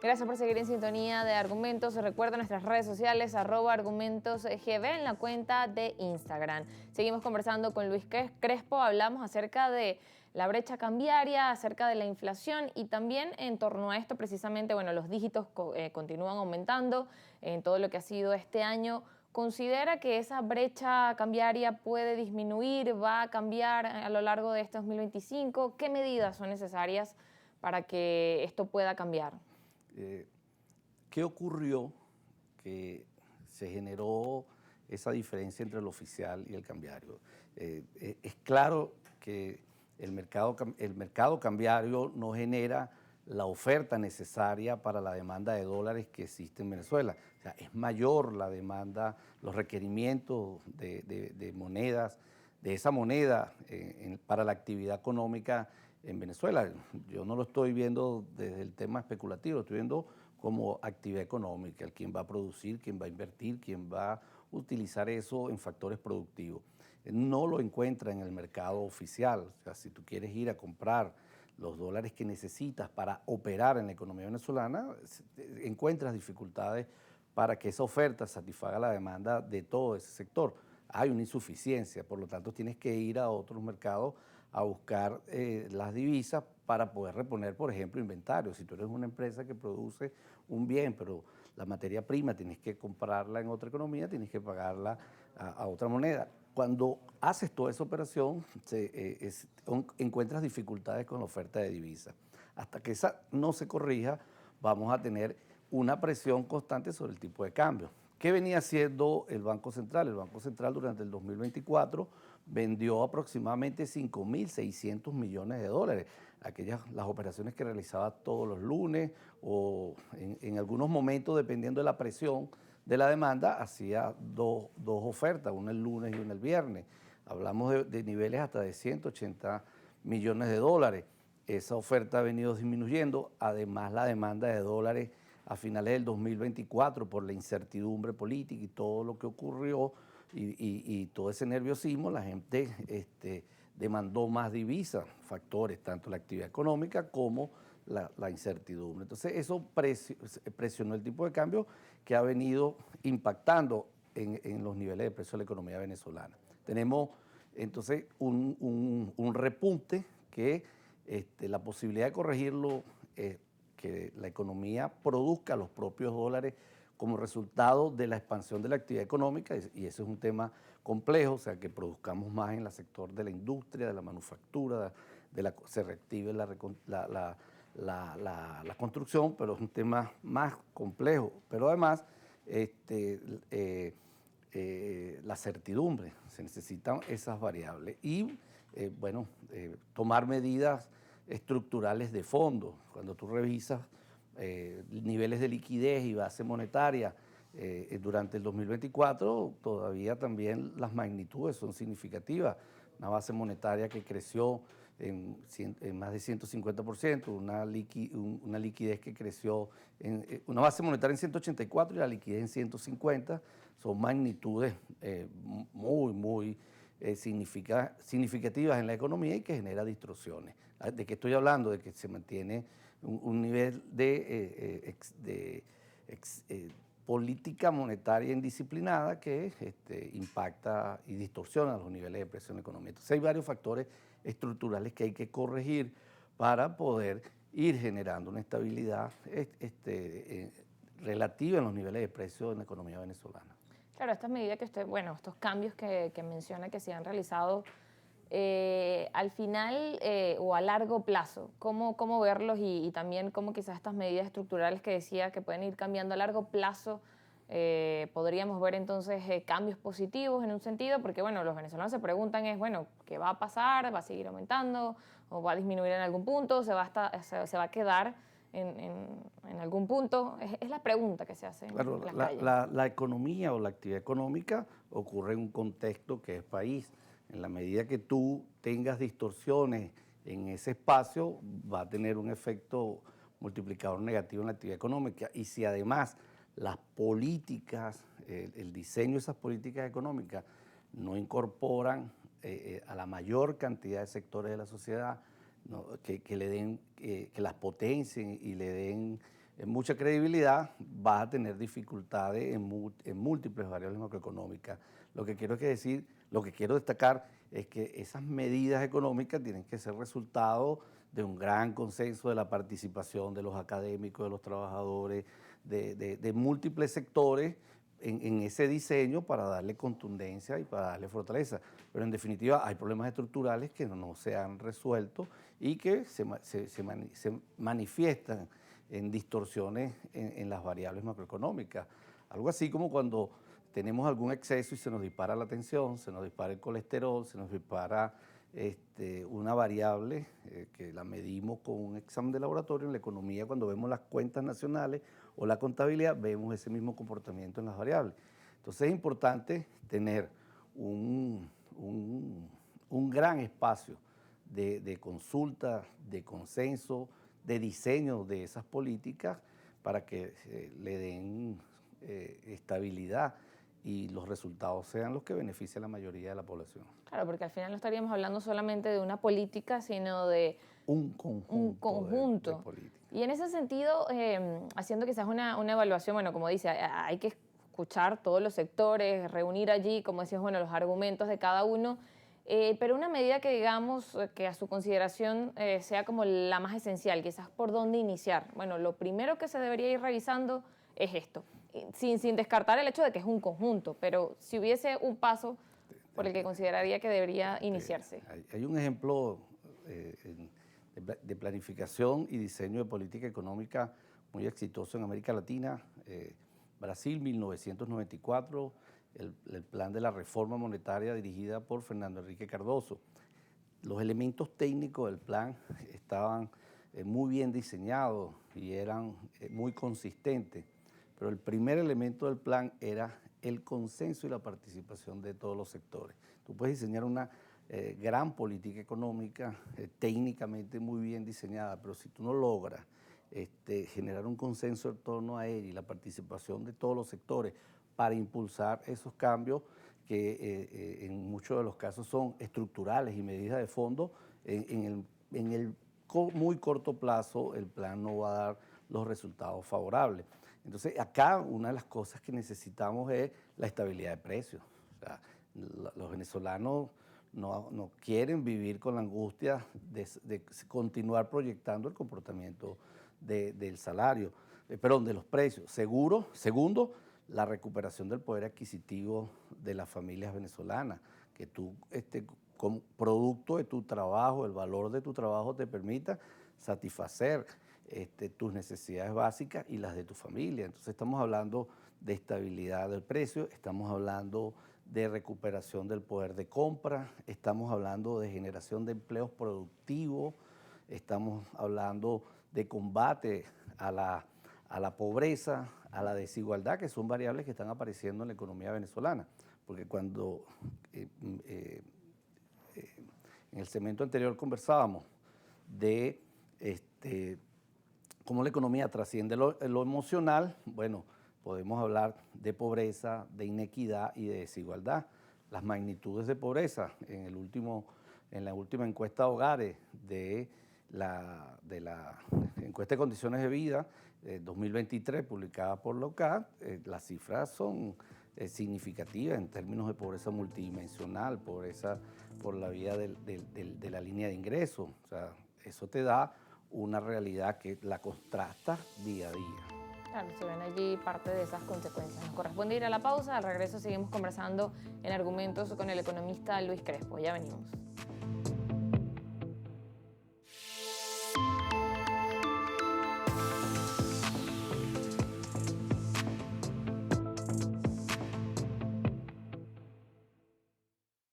Gracias por seguir en sintonía de Argumentos. Recuerda nuestras redes sociales, @argumentosgb en la cuenta de Instagram. Seguimos conversando con Luis Crespo, hablamos acerca de la brecha cambiaria, acerca de la inflación y también en torno a esto precisamente, bueno, los dígitos continúan aumentando en todo lo que ha sido este año. ¿Considera que esa brecha cambiaria puede disminuir, va a cambiar a lo largo de este 2025? ¿Qué medidas son necesarias para que esto pueda cambiar? ¿Qué ocurrió que se generó esa diferencia entre el oficial y el cambiario? Es claro que el mercado cambiario no genera la oferta necesaria para la demanda de dólares que existe en Venezuela. O sea, es mayor la demanda, los requerimientos de monedas, de esa moneda para la actividad económica en Venezuela. Yo no lo estoy viendo desde el tema especulativo, lo estoy viendo como actividad económica, quién va a producir, quién va a invertir, quién va a utilizar eso en factores productivos. No lo encuentra en el mercado oficial. O sea, si tú quieres ir a comprar los dólares que necesitas para operar en la economía venezolana, encuentras dificultades para que esa oferta satisfaga la demanda de todo ese sector. Hay una insuficiencia, por lo tanto tienes que ir a otros mercados a buscar las divisas para poder reponer, por ejemplo, inventarios. Si tú eres una empresa que produce un bien, pero la materia prima tienes que comprarla en otra economía, tienes que pagarla a otra moneda. Cuando haces toda esa operación, encuentras dificultades con la oferta de divisas. Hasta que esa no se corrija, vamos a tener una presión constante sobre el tipo de cambio. ¿Qué venía haciendo el Banco Central? El Banco Central durante el 2024 vendió aproximadamente 5.600 millones de dólares. Las operaciones que realizaba todos los lunes o en algunos momentos, dependiendo de la presión de la demanda, hacía dos ofertas, una el lunes y una el viernes. Hablamos de niveles hasta de 180 millones de dólares. Esa oferta ha venido disminuyendo, además la demanda de dólares a finales del 2024 por la incertidumbre política y todo lo que ocurrió y todo ese nerviosismo, la gente demandó más divisas, factores, tanto la actividad económica como la incertidumbre. Entonces eso presionó el tipo de cambio que ha venido impactando en los niveles de precio de la economía venezolana. Tenemos entonces un repunte que la posibilidad de corregirlo es que la economía produzca los propios dólares como resultado de la expansión de la actividad económica, y ese es un tema complejo, o sea, que produzcamos más en el sector de la industria, de la manufactura, se reactive la construcción, pero es un tema más complejo. Pero además, la certidumbre, se necesitan esas variables y, tomar medidas estructurales de fondo. Cuando tú revisas niveles de liquidez y base monetaria durante el 2024, todavía también las magnitudes son significativas. Una base monetaria que creció en más de 150%, una liquidez que creció, una base monetaria en 184 y la liquidez en 150, son magnitudes muy significativas en la economía y que genera distorsiones. ¿De qué estoy hablando? De que se mantiene un nivel de política monetaria indisciplinada que impacta y distorsiona los niveles de presión en la economía. Entonces hay varios factores estructurales que hay que corregir para poder ir generando una estabilidad relativa en los niveles de precios en la economía venezolana. Claro, estas medidas que usted, bueno, estos cambios que menciona que se han realizado, al final o a largo plazo, ¿cómo verlos y también cómo quizás estas medidas estructurales que decía que pueden ir cambiando a largo plazo, podríamos ver entonces cambios positivos en un sentido? Porque bueno, los venezolanos se preguntan es, bueno, ¿qué va a pasar? ¿Va a seguir aumentando? ¿O va a disminuir en algún punto? ¿Se va a quedar en algún punto? Es la pregunta que se hace en Claro, las calles. la economía o la actividad económica ocurre en un contexto que es país. En la medida que tú tengas distorsiones en ese espacio, va a tener un efecto multiplicador negativo en la actividad económica. Y si además las políticas, el diseño de esas políticas económicas no incorporan a la mayor cantidad de sectores de la sociedad, ¿no? que las potencien y le den mucha credibilidad, vas a tener dificultades en múltiples variables macroeconómicas. Lo que quiero destacar es que esas medidas económicas tienen que ser resultado de un gran consenso de la participación de los académicos, de los trabajadores, de múltiples sectores en ese diseño para darle contundencia y para darle fortaleza. Pero en definitiva hay problemas estructurales que no se han resuelto y que se manifiestan en distorsiones en las variables macroeconómicas. Algo así como cuando tenemos algún exceso y se nos dispara la tensión, se nos dispara el colesterol, se nos dispara una variable que la medimos con un examen de laboratorio. En la economía, cuando vemos las cuentas nacionales o la contabilidad, vemos ese mismo comportamiento en las variables. Entonces es importante tener un gran espacio de consulta, de consenso, de diseño de esas políticas para que le den estabilidad y los resultados sean los que benefician a la mayoría de la población. Claro, porque al final no estaríamos hablando solamente de una política, sino de un conjunto de políticas. Y en ese sentido, haciendo quizás una evaluación, bueno, como dice, hay que escuchar todos los sectores, reunir allí, como decías, bueno, los argumentos de cada uno, pero una medida que digamos que a su consideración sea como la más esencial, quizás por dónde iniciar. Bueno, lo primero que se debería ir revisando es esto, sin descartar el hecho de que es un conjunto, pero si hubiese un paso por el que consideraría que debería iniciarse. Hay un ejemplo de planificación y diseño de política económica muy exitoso en América Latina. Brasil, 1994, el plan de la reforma monetaria dirigida por Fernando Henrique Cardoso. Los elementos técnicos del plan estaban muy bien diseñados y eran muy consistentes, pero el primer elemento del plan era el consenso y la participación de todos los sectores. Tú puedes diseñar una gran política económica, técnicamente muy bien diseñada, pero si tú no logras generar un consenso en torno a ella y la participación de todos los sectores para impulsar esos cambios que en muchos de los casos son estructurales y medidas de fondo, en el muy corto plazo el plan no va a dar los resultados favorables. Entonces, acá una de las cosas que necesitamos es la estabilidad de precios. O sea, los venezolanos no quieren vivir con la angustia de continuar proyectando el comportamiento del salario, de los precios. Segundo, la recuperación del poder adquisitivo de las familias venezolanas, que tú, como producto de tu trabajo, el valor de tu trabajo te permita satisfacer tus necesidades básicas y las de tu familia. Entonces estamos hablando de estabilidad del precio, estamos hablando de recuperación del poder de compra, estamos hablando de generación de empleos productivos, estamos hablando de combate a la pobreza, a la desigualdad, que son variables que están apareciendo en la economía venezolana. Porque cuando en el segmento anterior conversábamos de cómo la economía trasciende lo emocional, bueno, podemos hablar de pobreza, de inequidad y de desigualdad. Las magnitudes de pobreza en la última encuesta de hogares de la encuesta de condiciones de vida 2023 publicada por la OCAD, las cifras son significativas en términos de pobreza multidimensional, pobreza por la vía de la línea de ingresos. O sea, eso te da una realidad que la contrasta día a día. Claro, se ven allí parte de esas consecuencias. Nos corresponde ir a la pausa. Al regreso seguimos conversando en Argumentos con el economista Luis Crespo. Ya venimos.